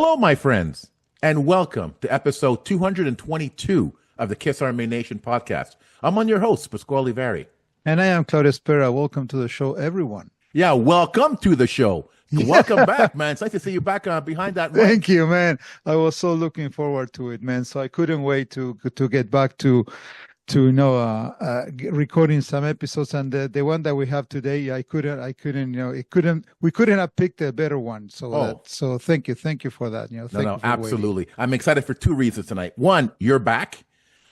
Hello, my friends, and welcome to episode 222 of the Kiss Army Nation podcast. I'm on your host, Pasquale Vari. And I am Claudio Spera. Welcome to the show, everyone. Yeah, welcome to the show. Welcome back, man. It's nice to see you back behind that mic. Thank you, man. I was so looking forward to it, man. So I couldn't wait to get back to recording some episodes. And the one that we have today, we couldn't have picked a better one. So thank you for that. Thank you for absolutely. Waiting. I'm excited for two reasons tonight. One, you're back,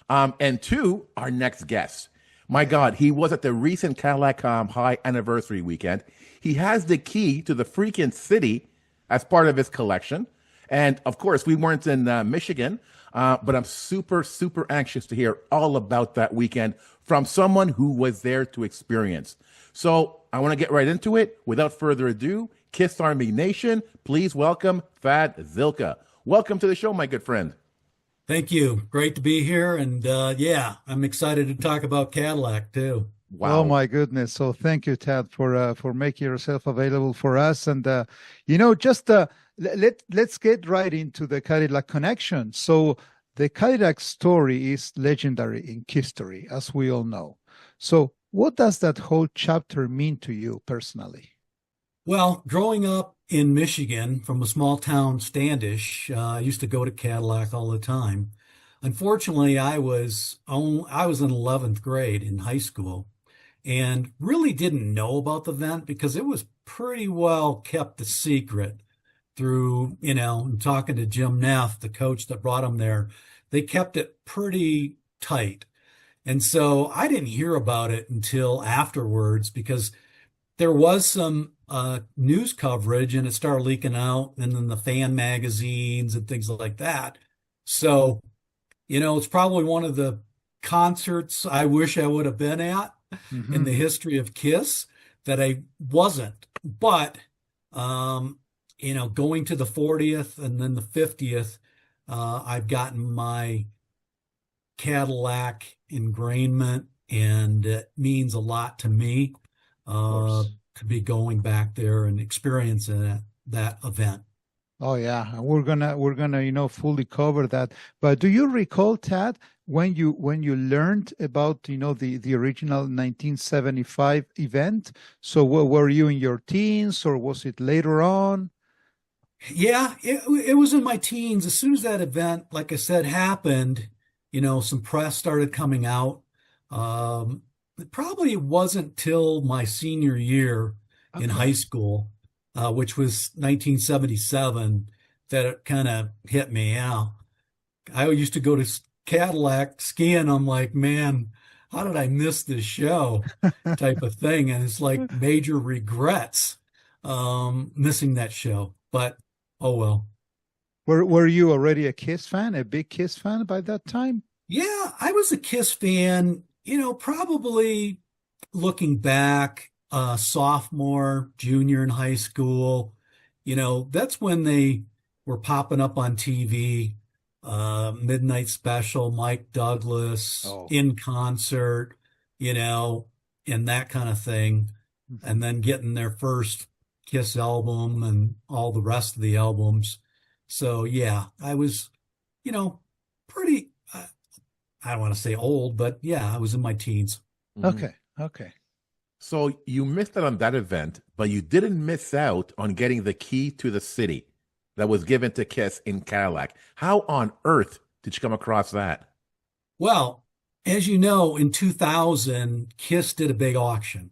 and two, our next guest. My God, he was at the recent Cadillac High anniversary weekend. He has the key to the freaking city as part of his collection. And of course, we weren't in Michigan, but I'm super, super anxious to hear all about that weekend from someone who was there to experience. So I want to get right into it. Without further ado, Kiss Army Nation, please welcome Thad Zylka. Welcome to the show, my good friend. Thank you. Great to be here. And I'm excited to talk about Cadillac too. Wow. Oh my goodness. So thank you, Thad, for making yourself available for us. And, let's get right into the Cadillac connection. So the Cadillac story is legendary in history, as we all know. So what does that whole chapter mean to you personally? Well, growing up in Michigan from a small town, Standish, I used to go to Cadillac all the time. Unfortunately, I was in 11th grade in high school and really didn't know about the event because it was pretty well kept a secret through, talking to Jim Neff, the coach that brought him there. They kept it pretty tight. And so I didn't hear about it until afterwards because there was some news coverage and it started leaking out, and then the fan magazines and things like that. So, it's probably one of the concerts I wish I would have been at in the history of Kiss that I wasn't. But, going to the 40th and then the 50th, I've gotten my Cadillac ingrainment, and it means a lot to me to be going back there and experiencing that event. Oh yeah, we're gonna fully cover that. But do you recall, Thad, when you learned about the original 1975 event? So were you in your teens or was it later on? Yeah, it was in my teens. As soon as that event, like I said, happened, some press started coming out. It probably wasn't till my senior year in high school, which was 1977, that it kind of hit me out. I used to go to Cadillac skiing. I'm like, man, how did I miss this show type of thing? And it's like major regrets missing that show. But, oh well. Were you already a Kiss fan, a big Kiss fan by that time? Yeah, I was a Kiss fan. Probably looking back, sophomore, junior in high school, that's when they were popping up on TV, Midnight Special, Mike Douglas, In Concert, and that kind of thing. And then getting their first Kiss album and all the rest of the albums. So, yeah, I was, pretty... I don't want to say old, but yeah, I was in my teens. Okay. So you missed out on that event, but you didn't miss out on getting the key to the city that was given to Kiss in Cadillac. How on earth did you come across that? Well, as you know, in 2000, Kiss did a big auction.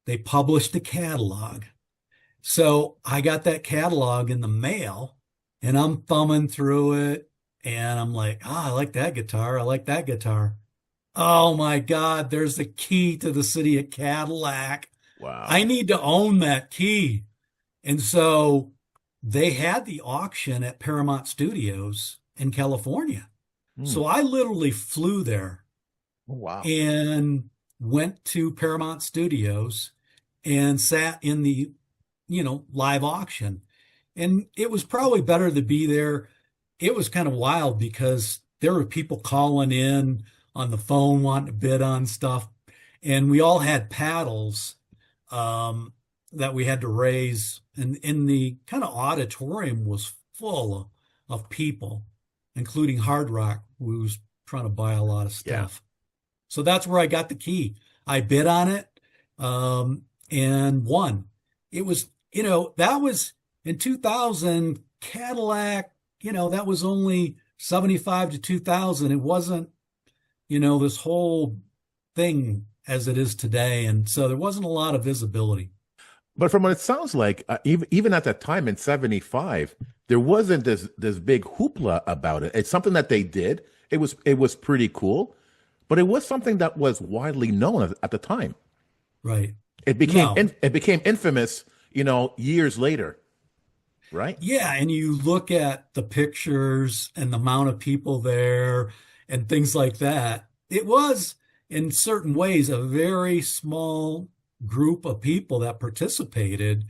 They published a catalog. So I got that catalog in the mail, and I'm thumbing through it. And I'm like, I like that guitar. I like that guitar. Oh my God, there's the key to the city of Cadillac. Wow. I need to own that key. And so they had the auction at Paramount Studios in California. So I literally flew there. Wow. And went to Paramount Studios and sat in the, live auction. And it was probably better to be there. It was kind of wild because there were people calling in on the phone wanting to bid on stuff. And we all had paddles that we had to raise. And in the kind of auditorium was of people, including Hard Rock, who was trying to buy a lot of Yeah. stuff. So that's where I got the key. I bid on it, and won. It was, that was in 2000, Cadillac, that was only 75 to 2000. It wasn't, this whole thing as it is today. And so there wasn't a lot of visibility. But from what it sounds like, even at that time in '75, there wasn't this big hoopla about it. It's something that they did. It was pretty cool, but it was something that was widely known at the time. Right. It became No. it became infamous, years later, right? Yeah, and you look at the pictures and the amount of people there and things like that. It was, in certain ways, a very small group of people that participated.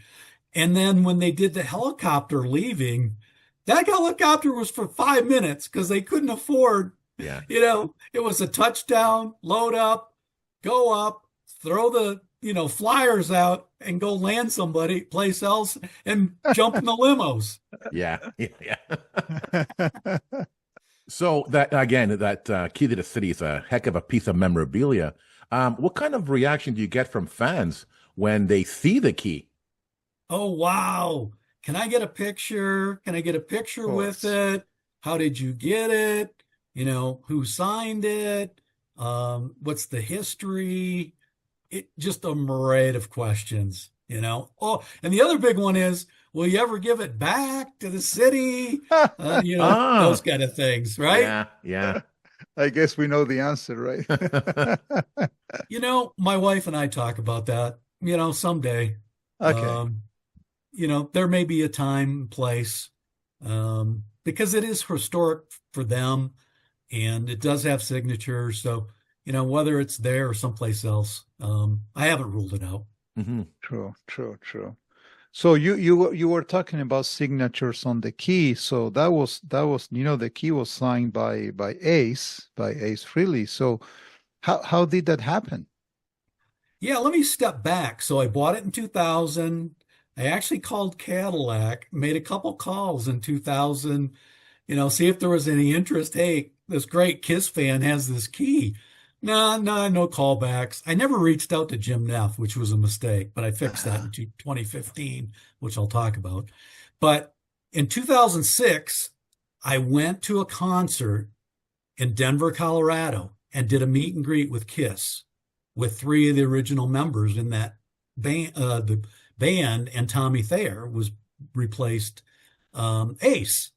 And then when they did the helicopter leaving, that helicopter was for 5 minutes because they couldn't afford, Yeah. it was a touchdown, load up, go up, throw the, flyers out and go land somebody place else and jump in the limos. Yeah. So that again, that key to the city is a heck of a piece of memorabilia. What kind of reaction do you get from fans when they see the key? Oh, wow. Can I get a picture? Can I get a picture with it? How did you get it? Who signed it? What's the history? It just a myriad of questions, Oh, and the other big one is, will you ever give it back to the city? Those kind of things, right? Yeah. I guess we know the answer, right? My wife and I talk about that, someday. Okay. There may be a time and place, because it is historic for them and it does have signatures. So, whether it's there or someplace else, I haven't ruled it out. Mm-hmm. True. So you were talking about signatures on the key. So that was the key was signed by Ace Frehley. So how did that happen? Yeah, let me step back. So I bought it in 2000. I actually called Cadillac, made a couple calls in 2000, see if there was any interest. Hey, this great Kiss fan has this key. No callbacks. I never reached out to Jim Neff, which was a mistake, but I fixed that in 2015, which I'll talk about. But in 2006, I went to a concert in Denver, Colorado, and did a meet and greet with Kiss, with 3 of the original members in that band. The band, and Tommy Thayer was replaced Ace.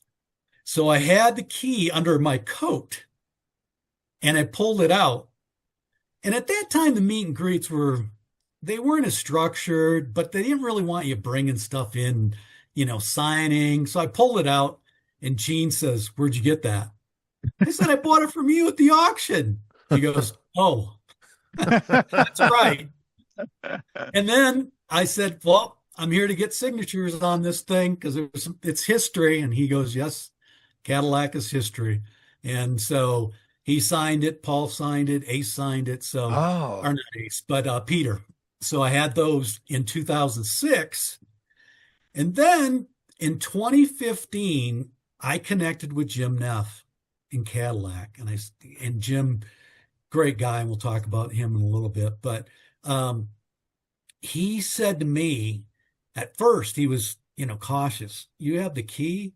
So I had the key under my coat, and I pulled it out. And at that time, the meet and greets they weren't as structured, but they didn't really want you bringing stuff in, signing. So I pulled it out, and Gene says, "Where'd you get that?" I said, "I bought it from you at the auction." He goes, "Oh, that's right." And then I said, "Well, I'm here to get signatures on this thing because it's history." And he goes, "Yes, Cadillac is history." And so he signed it, Paul signed it, Ace signed it. So, or not Ace, but Peter. So I had those in 2006. And then in 2015, I connected with Jim Neff in Cadillac. And Jim, great guy, and we'll talk about him in a little bit. But he said to me, at first, he was, cautious. "You have the key?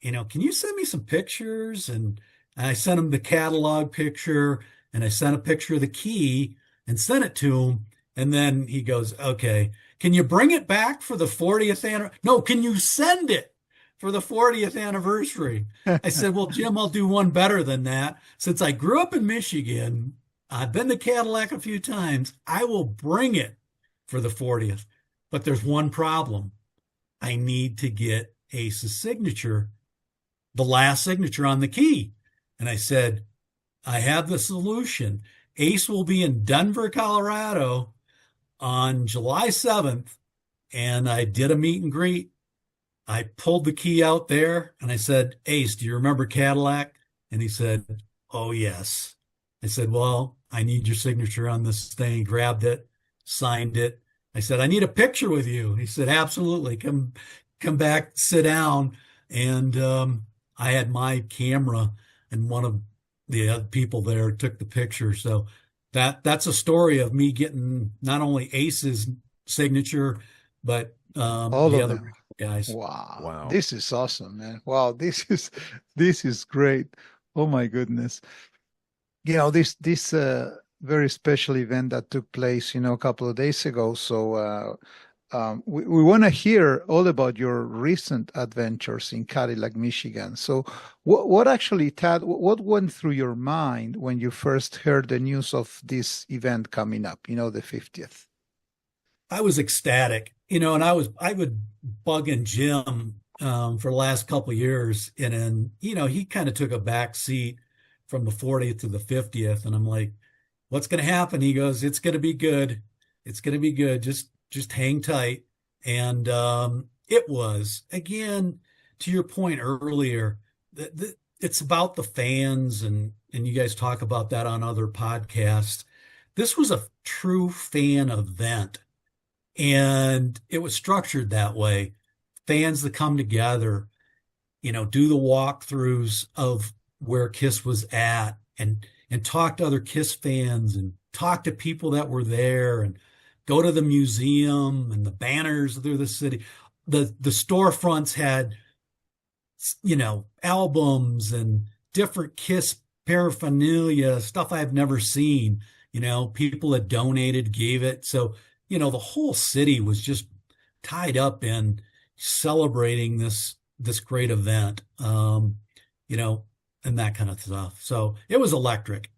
Can you send me some pictures?" And I sent him the catalog picture, and I sent a picture of the key and sent it to him. And then he goes, "Okay, can you bring it back for the 40th anniversary? No, can you send it for the 40th anniversary?" I said, "Well, Jim, I'll do one better than that. Since I grew up in Michigan, I've been to Cadillac a few times. I will bring it for the 40th. But there's one problem. I need to get Ace's signature, the last signature on the key." And I said, "I have the solution. Ace will be in Denver, Colorado on July 7th. And I did a meet and greet. I pulled the key out there and I said, "Ace, do you remember Cadillac?" And he said, "Oh, yes." I said, "Well, I need your signature on this thing." He grabbed it, signed it. I said, "I need a picture with you." He said, "Absolutely. Come back, sit down." And I had my camera, and one of the other people there took the picture. So that's a story of me getting not only Ace's signature, but All the of other them. guys. Wow. Wow. This is awesome, man. Wow, this is great. Oh my goodness. This very special event that took place, a couple of days ago. So we want to hear all about your recent adventures in Cadillac, Michigan. So what actually, Tad, what went through your mind when you first heard the news of this event coming up, the 50th? I was ecstatic, and I would bugging Jim for the last couple of years, and then he kind of took a back seat from the 40th to the 50th, and I'm like, what's going to happen? He goes, it's going to be good. It's going to be good. Just hang tight. And it was, again, to your point earlier, it's about the fans, and you guys talk about that on other podcasts. This was a true fan event, and it was structured that way. Fans that come together, do the walkthroughs of where KISS was at, and talk to other KISS fans, and talk to people that were there, and go to the museum and the banners through the city. The storefronts had, albums and different KISS paraphernalia, stuff I've never seen. People that donated, gave it. So, the whole city was just tied up in celebrating this great event, and that kind of stuff. So it was electric.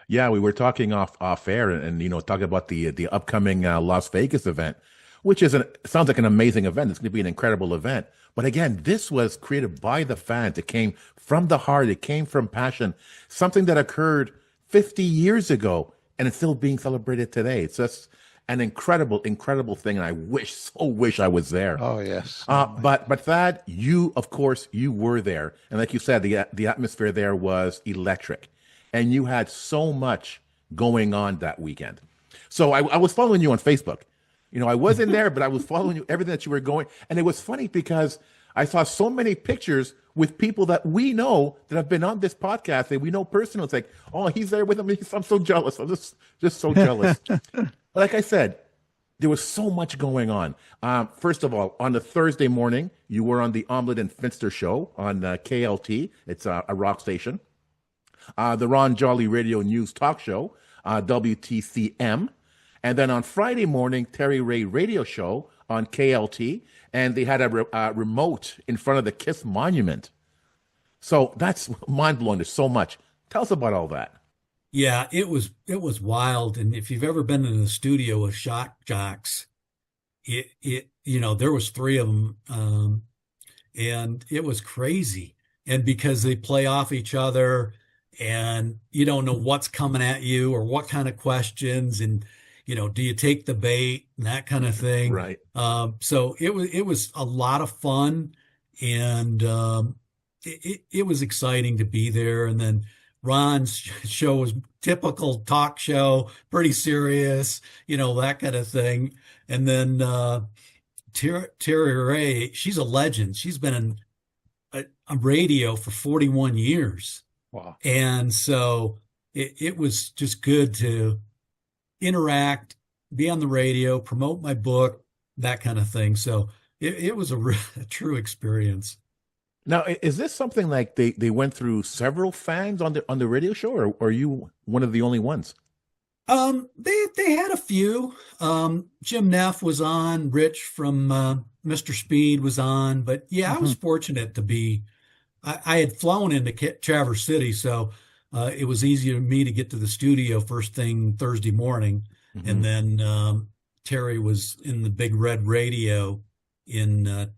Yeah, we were talking off air, and talking about the upcoming Las Vegas event, which sounds like an amazing event. It's going to be an incredible event. But again, this was created by the fans. It came from the heart. It came from passion. Something that occurred 50 years ago, and it's still being celebrated today. It's just an incredible, incredible thing, and I wish I was there. Oh yes. But Thad, of course, you were there, and like you said, the atmosphere there was electric, and you had so much going on that weekend. So I was following you on Facebook. I wasn't there, but I was following you, everything that you were going, and it was funny because I saw so many pictures with people that we know that have been on this podcast and we know personally. It's like, oh, he's there with him. I'm so jealous. I'm just so jealous. Like I said, there was so much going on. First of all, on the Thursday morning, you were on the Omelette and Finster show on KLT. It's a rock station. The Ron Jolly Radio News Talk Show, WTCM. And then on Friday morning, Terry Ray Radio Show on KLT. And they had a remote in front of the KISS Monument. So that's mind-blowing. There's so much. Tell us about all that. Yeah, it was wild. And if you've ever been in the studio with shock jocks, there was 3 of them, and it was crazy. And because they play off each other, and you don't know what's coming at you or what kind of questions, and do you take the bait and that kind of thing. Right. So it was a lot of fun, and it was exciting to be there. And then Ron's show was typical talk show, pretty serious, that kind of thing. And then Terry Ray, she's a legend. She's been in a radio for 41 years. Wow. And so it was just good to interact, be on the radio, promote my book, that kind of thing. So it was a true experience. Now, is this something like they went through several fans on the radio show, or are you one of the only ones? They had a few. Jim Neff was on, Rich from Mr. Speed was on, but yeah, I was fortunate to be. I had flown into Traverse City, so it was easy for me to get to the studio first thing Thursday morning, and then Terry was in the big red radio in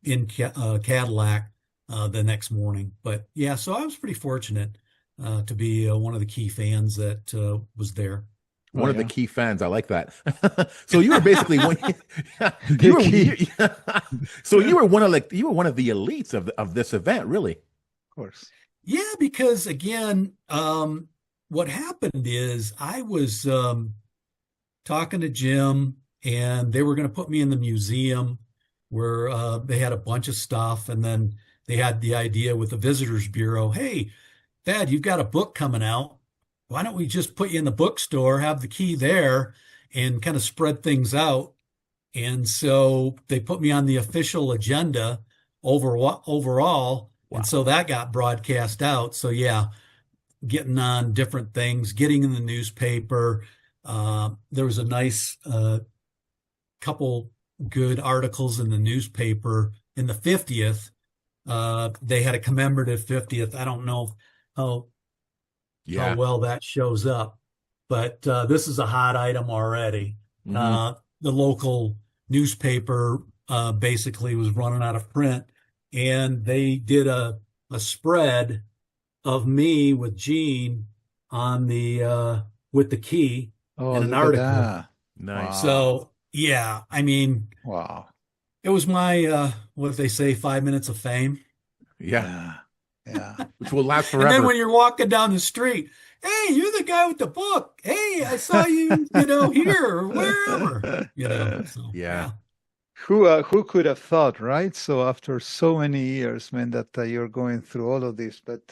Cadillac the next morning. But yeah, so I was pretty fortunate to be one of the key fans that was there. One of the key fans. I like that. So you were basically one. So you were one of the elites of this event, really. Of course. Yeah, because again, what happened is I was talking to Jim, and they were going to put me in the museum where they had a bunch of stuff, and then they had the idea with the Visitors Bureau, hey, Thad, you've got a book coming out. Why don't we just put you in the bookstore, have the key there, and kind of spread things out? And so they put me on the official agenda overall. Wow. And so that got broadcast out. So yeah, getting on different things, getting in the newspaper. There was a nice couple good articles in the newspaper in the 50th. They had a commemorative 50th. I don't know how well that shows up, but this is a hot item already. The local newspaper basically was running out of print, and they did a spread of me with Gene on the with the key and an article. Nice. Wow. So yeah, I mean, Wow. it was my what do they say, 5 minutes of fame. Yeah. Yeah. Which will last forever. And then when you're walking down the street, hey, you're the guy with the book. Hey, I saw you, here or wherever, So, Yeah. Who could have thought, right? So after so many years, man, that you're going through all of this, but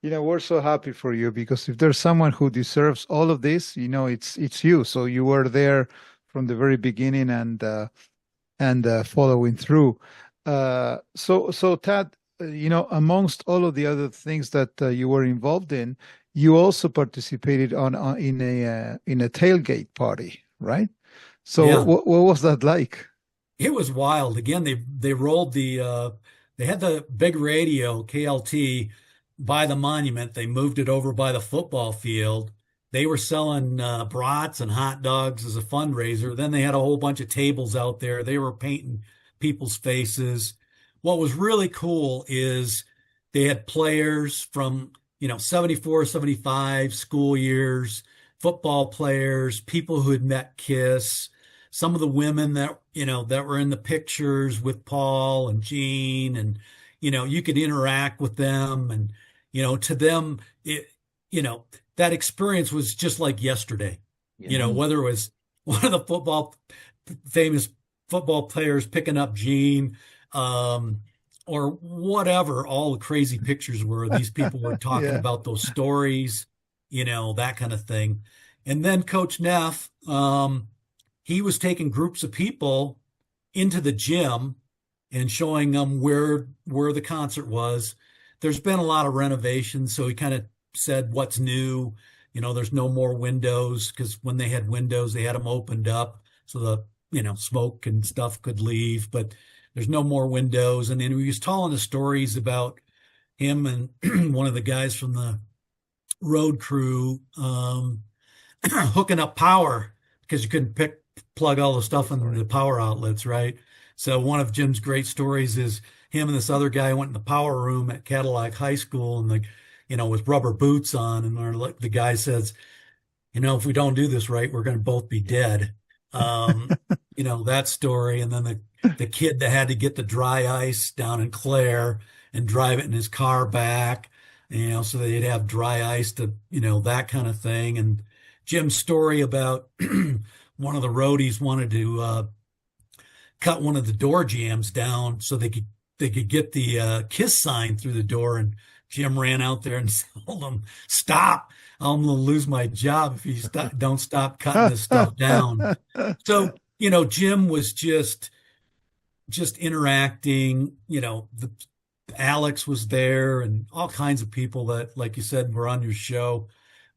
we're so happy for you, because if there's someone who deserves all of this, it's you. So you were there from the very beginning and following through. So Thad, amongst all of the other things that you were involved in, you also participated in a tailgate party, right? So Yeah. what was that like? It was wild. Again, they rolled they had the big radio, KLT, by the monument. They moved it over by the football field. They were selling brats and hot dogs as a fundraiser. Then they had a whole bunch of tables out there. They were painting people's faces. What was really cool is they had players from, 74, 75 school years, football players, people who had met Kiss, some of the women that were in the pictures with Paul and Gene, and, you could interact with them. And, to them, that experience was just like yesterday, whether it was one of the famous football players picking up Gene, or whatever all the crazy pictures were. These people were talking about those stories, that kind of thing. And then Coach Neff, he was taking groups of people into the gym and showing them where the concert was. There's been a lot of renovations, so he kind of said what's new. There's no more windows, because when they had windows, they had them opened up so the smoke and stuff could leave, but there's no more windows. And then he was telling the stories about him and one of the guys from the road crew hooking up power, because you couldn't plug all the stuff into the power outlets, right? So one of Jim's great stories is him and this other guy went in the power room at Cadillac High School, and with rubber boots on, and the guy says, if we don't do this right, we're going to both be dead. That story. And then the kid that had to get the dry ice down in Clare and drive it in his car back, so they'd have dry ice to, that kind of thing. And Jim's story about one of the roadies wanted to cut one of the door jambs down so they could get the KISS sign through the door, and Jim ran out there and told him, "Stop! I'm going to lose my job if you don't stop cutting this stuff down." So, Jim was just interacting. Alex was there, and all kinds of people that, like you said, were on your show,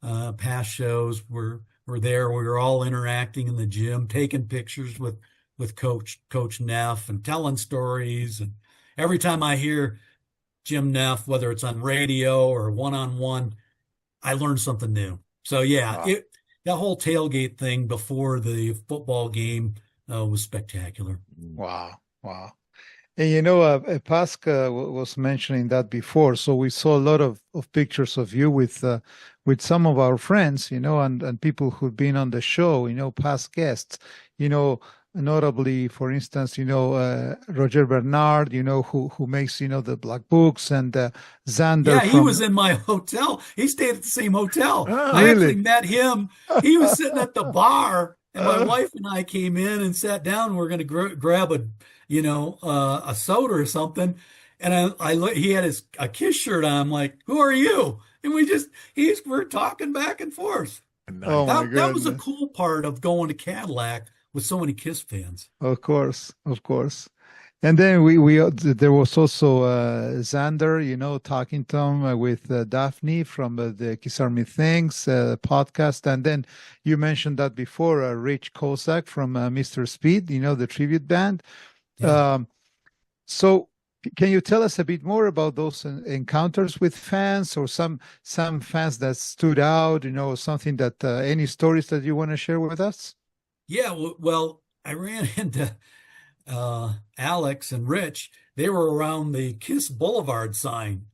past shows were there. We were all interacting in the gym, taking pictures with Coach Neff and telling stories. And every time I hear Jim Neff, whether it's on radio or one-on-one, I learned something new. So yeah, Wow. That whole tailgate thing before the football game was spectacular. Wow. And Pasca was mentioning that before. So we saw a lot of pictures of you with some of our friends, and people who've been on the show, past guests, notably, for instance, Roger Bernard, who makes, the black books, and Xander. Yeah, he was in my hotel. He stayed at the same hotel. I really? actually met him. He was sitting at the bar, and my wife and I came in and sat down. We're going to grab a soda or something. And he had a Kiss shirt on. I'm like, who are you? And we're talking back and forth. Oh Nice. my That was a goodness. cool part of going to Cadillac with so many Kiss fans. Of course, of course. And then there was also Xander, talking to him with Daphne from the Kiss Army Things podcast. And then you mentioned that before, Rich Kosak from Mr. Speed, the tribute band. Yeah. So can you tell us a bit more about those encounters with fans, or some fans that stood out, something that any stories that you want to share with us? Yeah. Well, I ran into Alex and Rich. They were around the Kiss Boulevard sign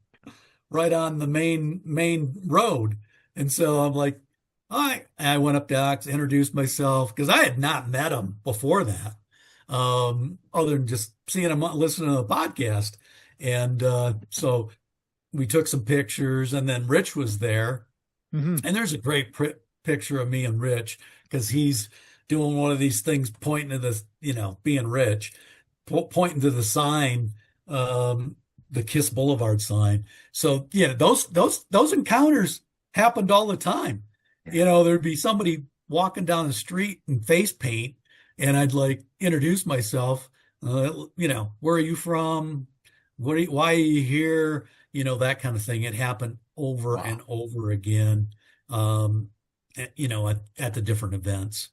right on the main road. And so I'm like, all right. And I went up to Alex, introduced myself, because I had not met him before that, other than just seeing him, listening to the podcast. And so we took some pictures, and then Rich was there. Mm-hmm. And there's a great picture of me and Rich, because he's doing one of these things, pointing to the, being Rich, pointing to the sign, the Kiss Boulevard sign. So yeah, those encounters happened all the time. There'd be somebody walking down the street in face paint, and I'd like introduce myself. Where are you from? Why are you here? That kind of thing. It happened over Wow. and over again. At the different events.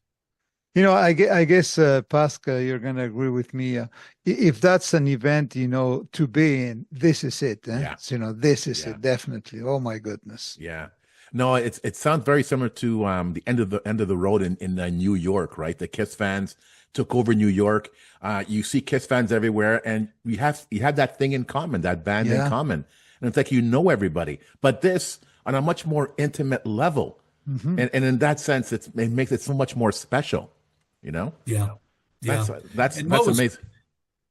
I guess, Pascal, you're going to agree with me. If that's an event, to be in, this is it. Eh? Yeah. So, this is Yeah. it, definitely. Oh my goodness. Yeah. No, it sounds very similar to the end of the road in New York, right? The Kiss fans took over New York. You see Kiss fans everywhere, and you have that thing in common, that band in Yeah. common, and it's like you know everybody. But this on a much more intimate level, Mhm. and in that sense, it makes it so much more special. Yeah. That's And what was amazing.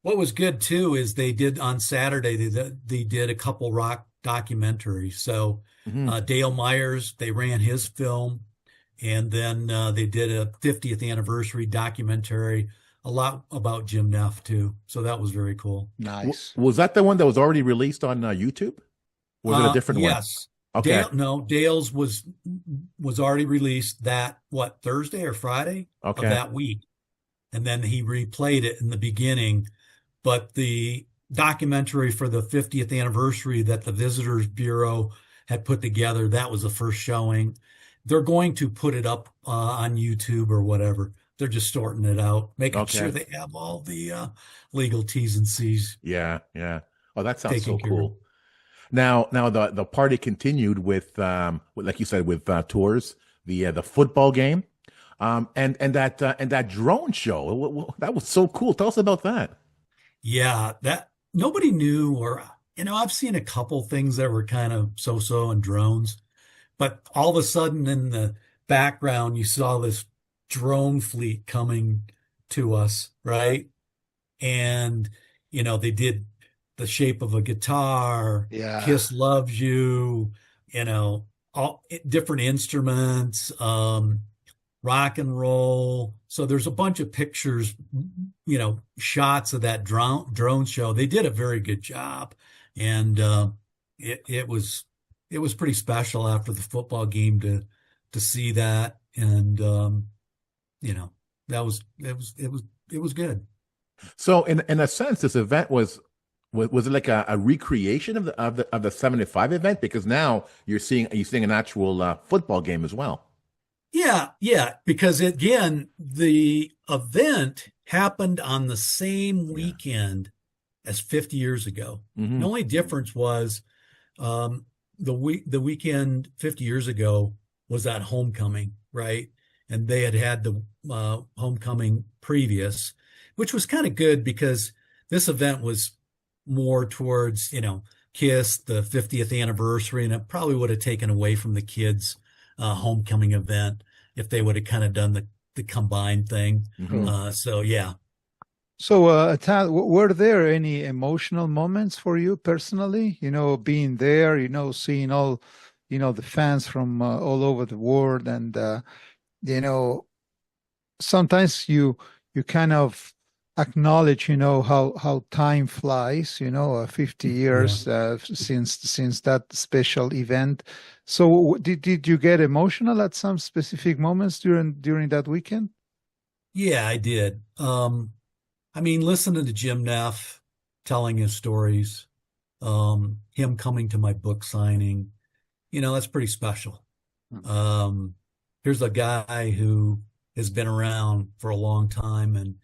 what was good too is they did on Saturday, they did a couple rock documentaries. So Mhm. Dale Myers, they ran his film, and then they did a 50th anniversary documentary, a lot about Jim Neff too. So that was very cool. Nice. Was that the one that was already released on YouTube? Was it a different one? Yes. Okay. Dale's was already released Thursday or Friday of Okay. that week. And then he replayed it in the beginning. But the documentary for the 50th anniversary that the Visitors Bureau had put together, that was the first showing. They're going to put it up on YouTube or whatever. They're just sorting it out, making Okay. sure they have all the legal T's and C's Yeah. Oh, that sounds so taken care of. cool. Now the party continued with like you said, with tours, the football game, and that drone show. That was so cool. Tell us about that. Yeah, that nobody knew, or I've seen a couple things that were kind of so-so in drones, but all of a sudden in the background you saw this drone fleet coming to us, right? And they did The Shape of a Guitar, Yeah. Kiss Loves You, all different instruments, rock and roll. So there's a bunch of pictures, shots of that drone show. They did a very good job, and it was pretty special after the football game to see that, and it was good. So in a sense, this event was it like a recreation of the 75 event, because now you're seeing an actual football game as well. Yeah, because again, the event happened on the same weekend as 50 years ago. Mhm. The only difference was the weekend 50 years ago was that homecoming, right? And they had the homecoming previous, which was kind of good because this event was more towards, Kiss, the 50th anniversary, and it probably would have taken away from the kids' homecoming event if they would have kind of done the combined thing. Mhm. So yeah. So, Thad, were there any emotional moments for you personally? Being there, seeing all, the fans from all over the world, and sometimes you kind of acknowledge, how time flies, 50 Yeah. years since that special event. So did you get emotional at some specific moments during that weekend? Yeah, I did. I mean, listening to Jim Neff telling his stories, him coming to my book signing, that's pretty special. Um, Here's a guy who has been around for a long time, and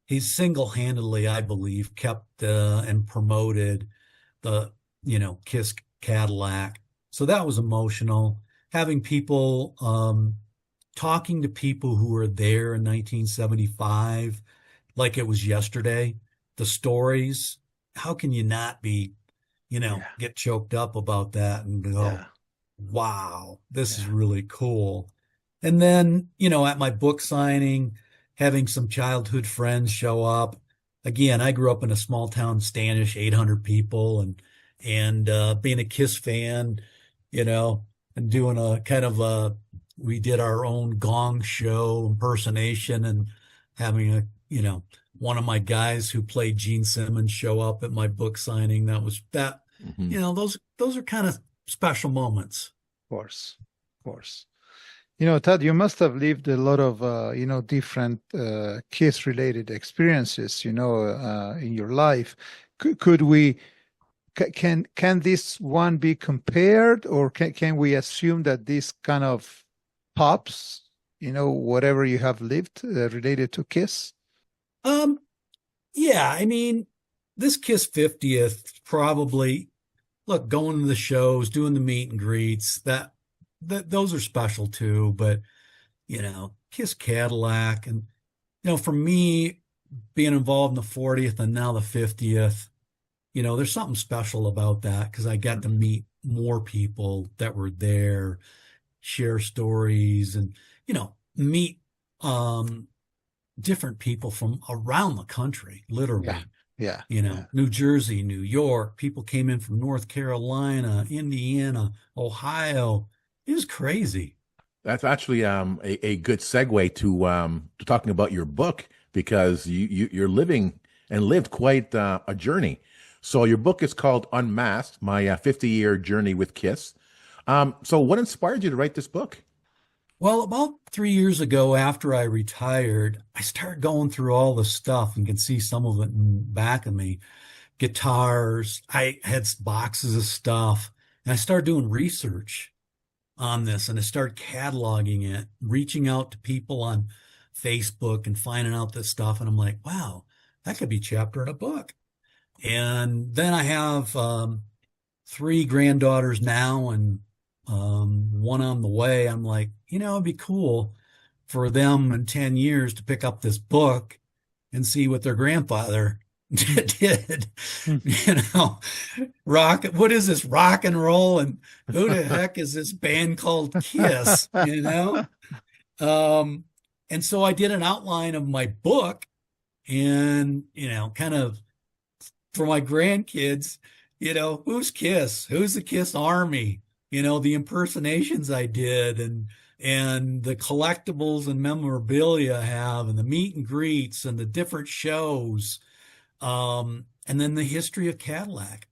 he's single-handedly, I believe, kept and promoted the, Kiss Cadillac. So that was emotional. Having people, talking to people who were there in 1975, like it was yesterday, the stories, how can you not be, Yeah, get choked up about that and go, yeah, wow, this is yeah, really cool. And then, at my book signing, having some childhood friends show up. Again, I grew up in a small town, Standish, 800 people, and being a Kiss fan, you know, and doing a kind of we did our own gong show impersonation and having one of my guys who played Gene Simmons show up at my book signing. That was that, Hmm. those are kind of special moments. of course, of course. Tad, you must have lived a lot of, different Kiss-related experiences, in your life. Could we, can this one be compared, or can we assume that this kind of pops, whatever you have lived related to Kiss? Um, yeah, I mean, this Kiss 50th probably, look, going to the shows, doing the meet and greets, that those are special too. But, Kiss Cadillac and, for me, being involved in the 40th and now the 50th, there's something special about that because I got to meet more people that were there, share stories, and, meet different people from around the country, Yeah, literally. yeah, yeah. New Jersey, New York. People came in from North Carolina, Indiana, Ohio. It was crazy. That's actually a good segue to talking about your book because you're living and lived quite a journey. So your book is called Unmasked: My 50-Year Journey with Kiss. So what inspired you to write this book? Well, about 3 years ago, after I retired, I started going through all the stuff and can see some of it in back of me. Guitars, I had boxes of stuff, and I started doing research on this and I started cataloging it, reaching out to people on Facebook and finding out this stuff. And I'm like, wow, that could be a chapter in a book. And then I have three granddaughters now and one on the way. I'm like, it'd be cool for them in 10 years to pick up this book and see what their grandfather did. Hmm. you know what is this rock and roll, and who the heck is this band called Kiss? And so I did an outline of my book and kind of for my grandkids, who's Kiss, who's the Kiss Army, the impersonations I did and the collectibles and memorabilia I have and the meet and greets and the different shows. And then the history of Cadillac.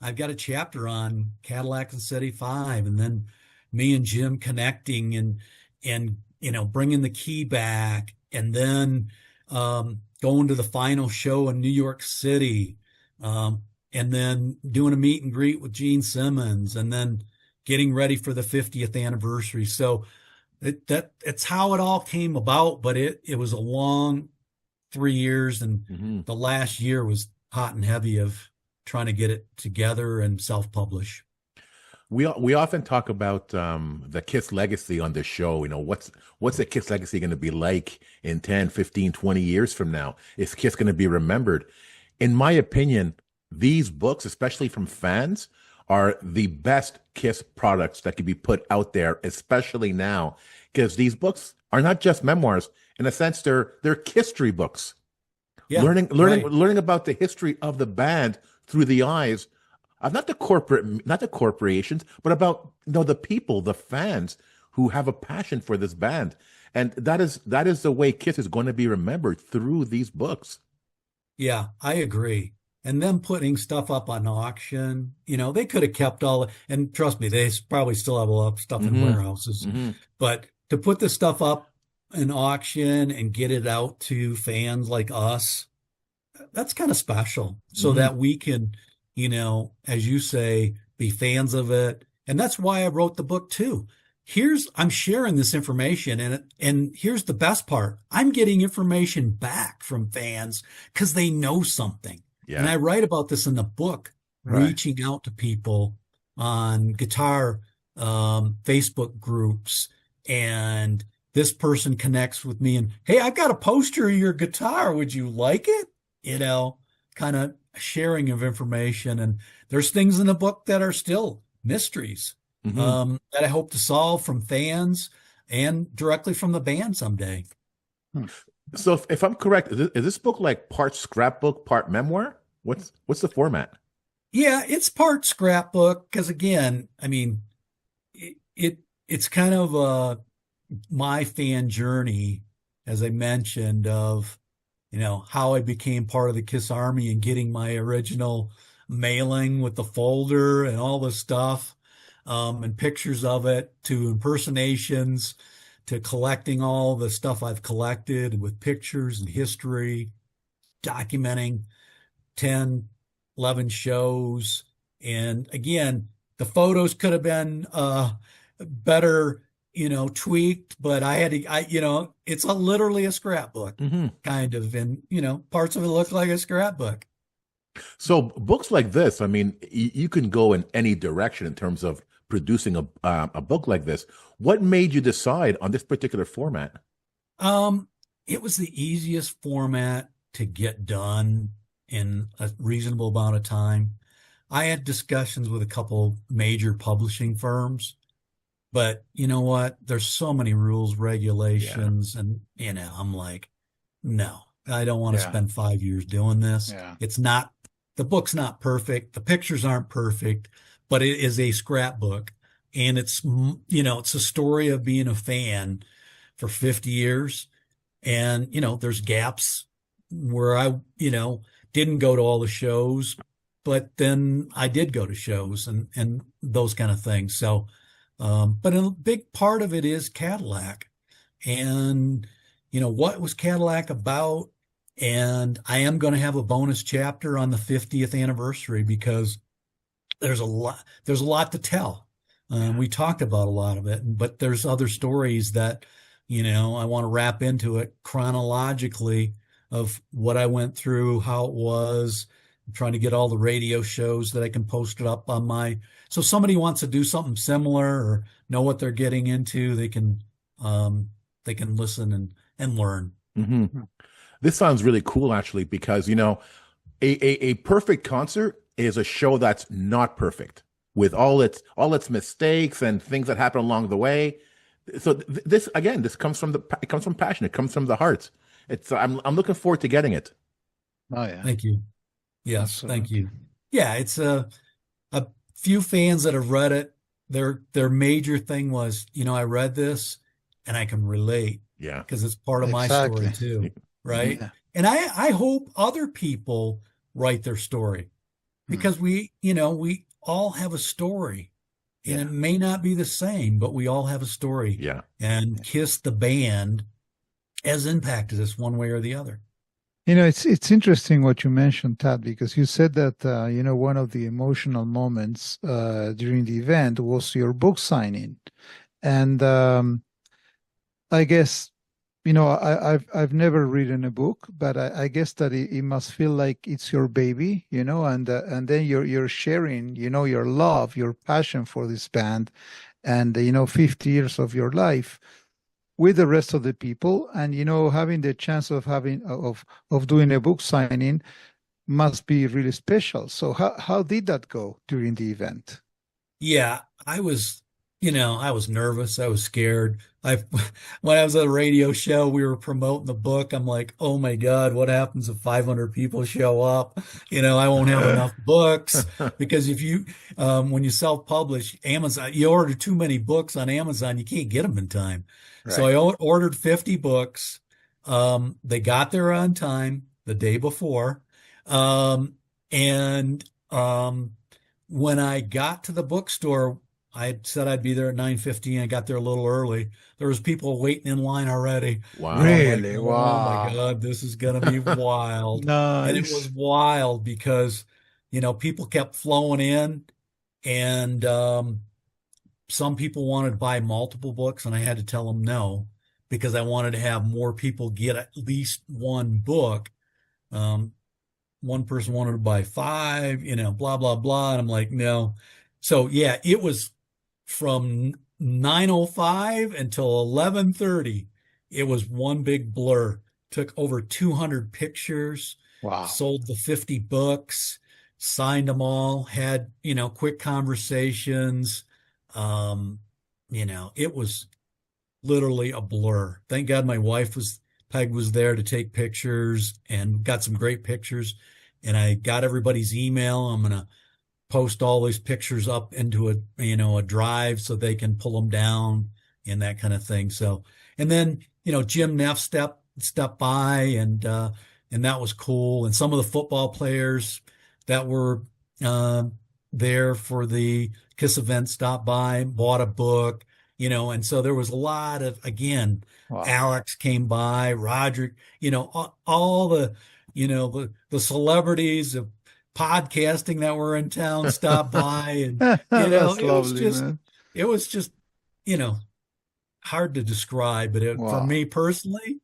I've got a chapter on Cadillac and 75, and then me and Jim connecting and bringing the key back, and then going to the final show in New York City, and then doing a meet and greet with Gene Simmons, and then getting ready for the 50th anniversary. So it's how it all came about, but it was a long 3 years, and Hmm. the last year was hot and heavy of trying to get it together and self-publish. We often talk about the Kiss legacy on this show. What's the Kiss legacy going to be like in 10, 15, 20 years from now? Is Kiss going to be remembered? In my opinion, these books, especially from fans, are the best Kiss products that can be put out there, especially now, because these books are not just memoirs. In a sense, they're history books. Yeah, Learning right. learning about the history of the band through the eyes of not the corporations, but about the people, the fans who have a passion for this band, and that is the way Kiss is going to be remembered through these books. Yeah, I agree. And them putting stuff up on auction, they could have kept and trust me, they probably still have a lot of stuff in Hmm. warehouses. Hmm. But to put this stuff up in auction and get it out to fans like us, that's kind of special so Hmm. that we can, as you say, be fans of it. And that's why I wrote the book too. I'm sharing this information and here's the best part. I'm getting information back from fans because they know something. And Yeah. I write about this in the book, Right. reaching out to people on guitar Facebook groups, and this person connects with me and, hey, I've got a poster of your guitar. Would you like it? You know, kind of sharing of information. And there's things in the book that are still mysteries Hmm. that I hope to solve from fans and directly from the band someday. Hmm. So if I'm correct, is this book like part scrapbook, part memoir? What's the format? Yeah, it's part scrapbook because again, I mean, it's kind of my fan journey, as I mentioned, of how I became part of the Kiss Army and getting my original mailing with the folder and all the stuff, and pictures of it, to impersonations, to collecting all the stuff I've collected with pictures and history, documenting 10, 11 shows. And again, the photos could have been better, tweaked, but it's literally a scrapbook Hmm. kind of, and, parts of it look like a scrapbook. So books like this, I mean, you can go in any direction in terms of producing a book like this. What made you decide on this particular format? It was the easiest format to get done in a reasonable amount of time. I had discussions with a couple major publishing firms, but you know what? There's so many rules, Yeah. regulations, and I'm like, no, I don't want to Yeah. spend 5 years doing this. Yeah. The book's not perfect, the pictures aren't perfect, but it is a scrapbook, and it's a story of being a fan for 50 years. And, there's gaps where I didn't go to all the shows, but then I did go to shows and those kind of things. So, but a big part of it is Cadillac, and, what was Cadillac about? And I am going to have a bonus chapter on the 50th anniversary because there's a lot to tell. Yeah. We talked about a lot of it, but there's other stories that, I want to wrap into it chronologically of what I went through, how it was. I'm trying to get all the radio shows that I can post it up on so somebody wants to do something similar or know what they're getting into, they can listen and learn. Hmm. This sounds really cool, actually, because a perfect concert is a show that's not perfect with all its mistakes and things that happen along the way. So this comes from passion. It comes from the heart. I'm looking forward to getting it. Oh yeah. Thank you. Yes, thank Absolutely. you. Yeah, it's a few fans that have read it. Their major thing was, I read this and I can relate Yeah. because it's part of my story Exactly. too, Hmm. right? Yeah. And I hope other people write their story Hmm. because we all have a story, and Yeah. it may not be the same, but we all have a story. Yeah. And Kiss the band has impacted us one way or the other. It's interesting what you mentioned, Tad, because you said that one of the emotional moments during the event was your book signing, and I guess I've never written a book, but I guess that it must feel like it's your baby, and then you're sharing, your love, your passion for this band, and 50 years of your life with the rest of the people, and having the chance of doing a book signing must be really special. So how did that go during the event? Yeah, I was nervous. I was scared. When I was at a radio show, we were promoting the book. I'm like, oh my God, what happens if 500 people show up? I won't have enough books because when you self-publish Amazon, you order too many books on Amazon, you can't get them in time. So Right. I ordered 50 books. They got there on time the day before. And when I got to the bookstore, I said I'd be there at 9:15. I got there a little early. There was people waiting in line already. And Wow. I'm like, Really? oh my Wow. God, this is going to be wild. And it was Nice. wild because, people kept flowing in, and some people wanted to buy multiple books, and I had to tell them no, because I wanted to have more people get at least one book. Um, One person wanted to buy five, blah, blah, blah. And I'm like, no. So yeah, it was from 9:05 until 11:30. It was one big blur. Took over 200 pictures, Wow. sold the 50 books, signed them all, had, quick conversations. Um, it was literally a blur. Thank God my wife Peg was there to take pictures and got some great pictures. And I got everybody's email. I'm going to post all these pictures up into a drive so they can pull them down and that kind of thing. So, and then, Jim Neff stepped by, and that was cool. And some of the football players that were, there for the KISS event stopped by, bought a book, and so there was a lot of, again, Wow. Alex came by, Roderick, all the, the celebrities of podcasting that were in town stopped by. And, That's it was lovely, just, man. it was just, you know, hard to describe, but for Wow. me personally,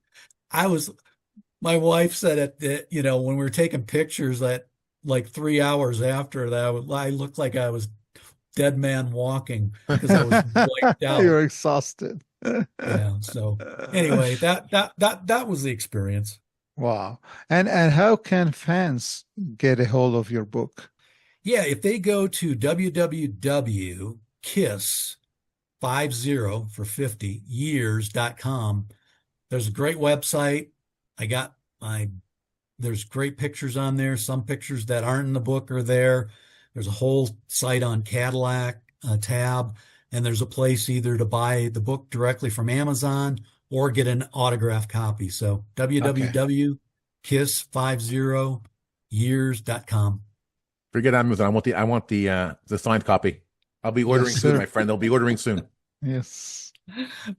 my wife said that, when we were taking pictures that like 3 hours after that, I looked like I was dead man walking because I was wiped out. You're exhausted. Yeah. So anyway, that was the experience. Wow. And how can fans get a hold of your book? Yeah. If they go to www.kiss50 for 50 years.com, there's a great website. There's great pictures on there. Some pictures that aren't in the book are there. There's a whole site on Cadillac tab, and there's a place either to buy the book directly from Amazon or get an autographed copy. So www.kiss50years.com. Forget Amazon. I want the signed copy. I'll be ordering Yes, soon, sir. my friend. They'll be ordering soon. Yes.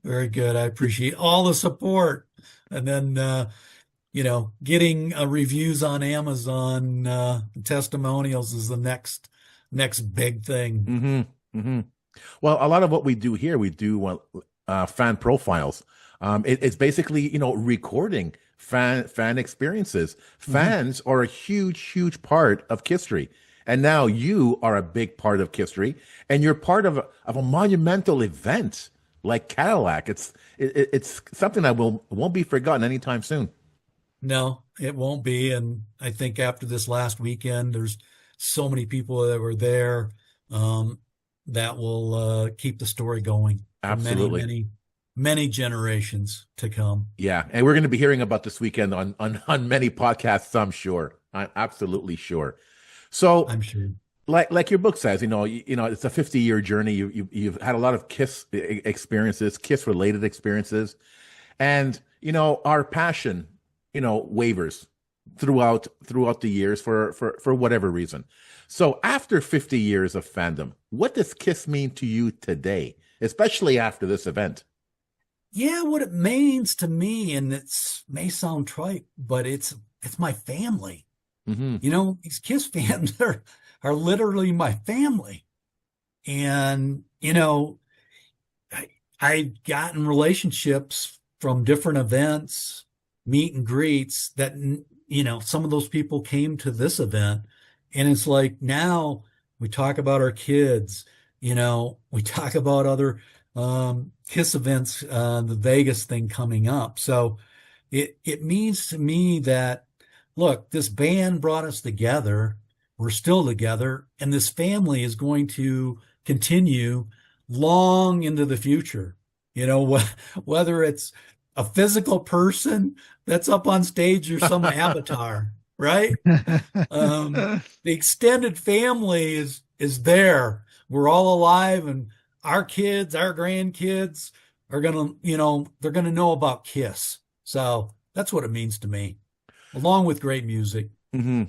Very good. I appreciate all the support. And then, getting reviews on Amazon, testimonials is the next big thing. Mm-hmm. Mm-hmm. Well, a lot of what we do here, we do fan profiles. It's basically, recording fan experiences. Fans are a huge part of history. And now you are a big part of history, and you're part of a monumental event like Cadillac. It's something that won't be forgotten anytime soon. No, it won't be. And I think after this last weekend, there's so many people that were there, that will keep the story going for Absolutely. many generations to come. Yeah, and we're going to be hearing about this weekend on many podcasts, I'm sure. I'm absolutely sure. So, I'm sure. like your book says, it's a 50-year journey. You've had a lot of KISS experiences, KISS related experiences, and our passion, wavers throughout the years for whatever reason. So, after 50 years of fandom, what does KISS mean to you today, especially after this event? Yeah, what it means to me, and may sound trite, but it's my family. Mm-hmm. These KISS fans are literally my family. And, I got in relationships from different events, meet and greets that, some of those people came to this event. And it's like now we talk about our kids, we talk about other KISS events, the Vegas thing coming up. So it means to me that, look, this band brought us together. We're still together, and this family is going to continue long into the future. Whether it's a physical person that's up on stage or some avatar, right? The extended family is there. We're all alive, and our kids, our grandkids are gonna, they're gonna know about KISS. So that's what it means to me, along with great music. Mm-hmm.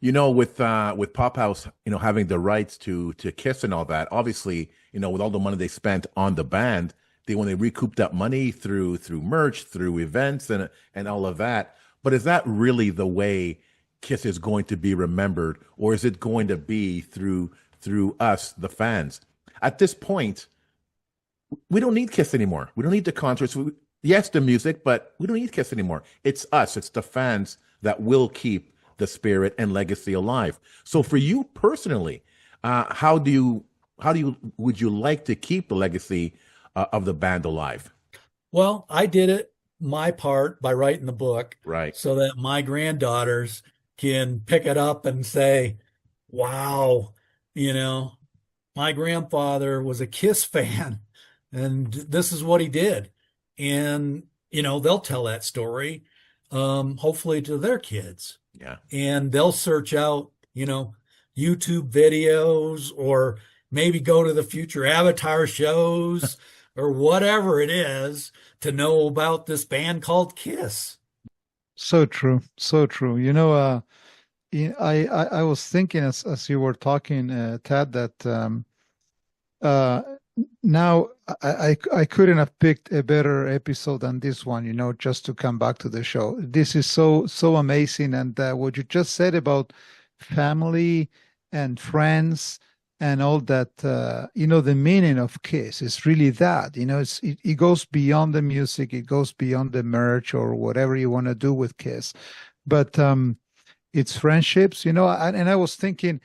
With Pop House, having the rights to Kiss and all that, obviously, with all the money they spent on the band, when they recouped that money through merch, through events, and all of that. But is that really the way Kiss is going to be remembered, or is it going to be through us, the fans? At this point, we don't need Kiss anymore. We don't need the concerts. Yes, the music, but we don't need Kiss anymore. It's us. It's the fans that will keep the spirit and legacy alive. So for you personally, would you like to keep the legacy of the band alive? Well, I did it my part by writing the book, Right. so that my granddaughters can pick it up and say, wow, my grandfather was a Kiss fan and this is what he did. And, they'll tell that story, hopefully to their kids. Yeah. And they'll search out, YouTube videos, or maybe go to the future Avatar shows or whatever it is to know about this band called Kiss. So true. So true. I was thinking as you were talking, Thad, that now I couldn't have picked a better episode than this one, just to come back to the show. This is so amazing. And what you just said about family and friends and all that, the meaning of Kiss is really that, it goes beyond the music, it goes beyond the merch or whatever you want to do with Kiss. But it's friendships, and I was thinking,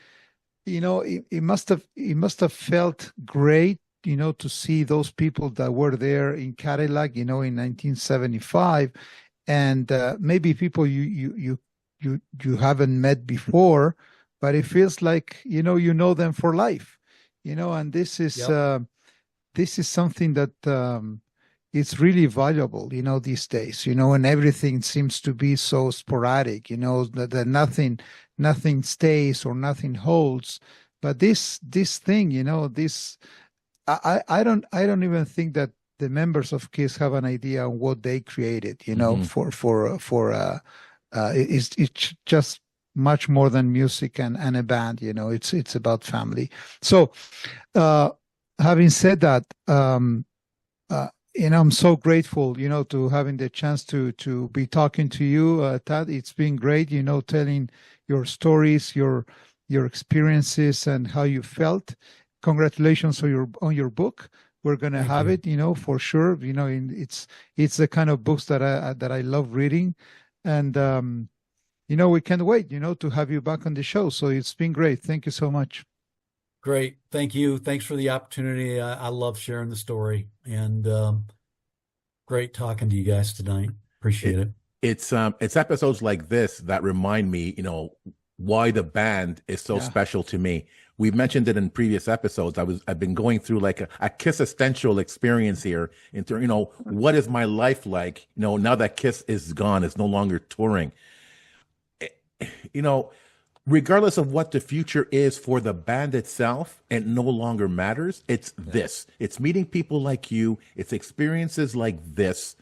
it must have felt great, to see those people that were there in Cadillac, in 1975, and maybe people you haven't met before, but it feels like you know them for life, and this is Yep. this is something that it's really valuable, these days, and everything seems to be so sporadic, that nothing stays or nothing holds. But this thing, this I don't even think that the members of Kiss have an idea on what they created, it's just much more than music and a band, it's about family. So having said that, I'm so grateful, to having the chance to be talking to you, Thad. It's been great, telling your stories, your experiences, and how you felt. Congratulations on your book. We're gonna Thank have you. it, for sure. It's the kind of books that I love reading, and we can't wait, to have you back on the show. So it's been great. Thank you so much. Great. Thank you. Thanks for the opportunity. I love sharing the story, and great talking to you guys tonight. Appreciate it. It's episodes like this that remind me, why the band is so special to me. We've mentioned it in previous episodes. I've been going through like a Kiss essential experience here into, what is my life like, now that Kiss is gone, it's no longer touring. Regardless of what the future is for the band itself, it no longer matters. It's this. It's meeting people like you. It's experiences like this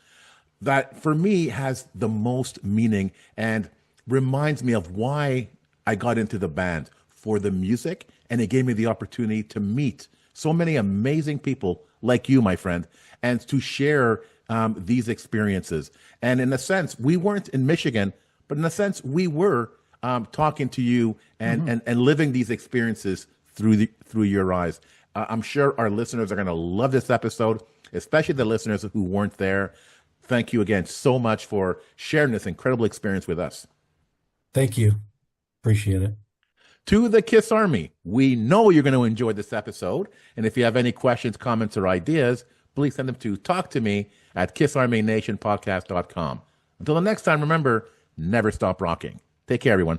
that for me has the most meaning and reminds me of why I got into the band, for the music. And it gave me the opportunity to meet so many amazing people like you, my friend, and to share these experiences. And in a sense, we weren't in Michigan, but in a sense, we were talking to you and living these experiences through your eyes. I'm sure our listeners are going to love this episode, especially the listeners who weren't there. Thank you again so much for sharing this incredible experience with us. Thank you. Appreciate it. To the Kiss Army, we know you're going to enjoy this episode. And if you have any questions, comments, or ideas, please send them to talktome@kissarmynationpodcast.com. Until the next time, remember, never stop rocking. Take care, everyone.